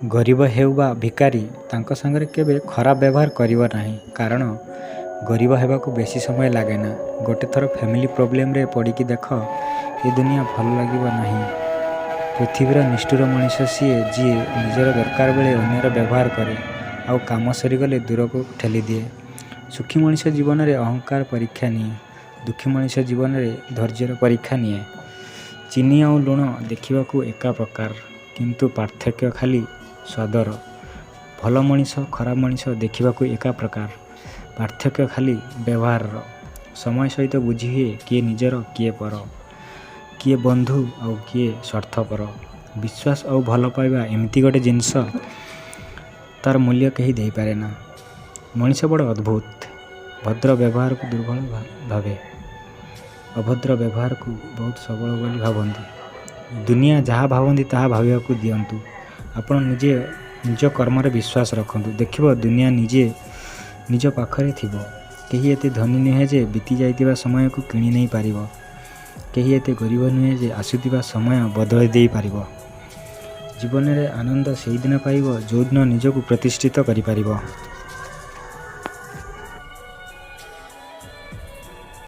गरीब हेउ बा भिकारी तांको सांगरे केबे खराब व्यवहार करिबो नाही कारण गरीब हेबाकू बेसी समय लागे ना। गोटे थर फैमिली प्रॉब्लम रे पड़िकी देख ये दुनिया भल लागिबो नाही। पृथ्वीर निष्ठुर मनीष सीए जी निजर दरकार बेले अन्यर व्यवहार करे आउ काम सरीगले दूर को ठेली दिए। सुखी मनीष जीवन में अहंकार परीक्षा निए, दुखी मनीष जीवन में धैर्यर परीक्षा निए। चीनी आउ लुण देखा एका प्रकार किंतु पार्थक्य खाली स्वादर। भल मनीष खराब मनीष देखा एका प्रकार पार्थक्य खाली व्यवहार। समय सहित बुझी हुए किए निजर किए पर, किए बंधु आउ किए स्वार्थपर। विश्वास आउ भल पाइबा एमती गोटे जिनस तार मूल्य कहीं दे पारे ना। मनीष बड़ अद्भुत, भद्र व्यवहार को दुर्बल भावे, अभद्र व्यवहार को बहुत सबल बोली भावती। दुनिया जहाँ भावती ताहा भाविया को दियंतु। आपण निजे निज कर्म रे विश्वास रखंतु, देखिबो दुनिया निजे निज पाखरे थिबो। केही एते धनी नुहे जे बीती जाइतिबा समय को किणी नहीं पारिबो, केही एते गरीब नुहे जे आसुतिबा समय बदल देई पारिबो। जीवन रे आनंद सेही दिन पाइबो जो दिन निजको प्रतिष्ठित करि पारिबो।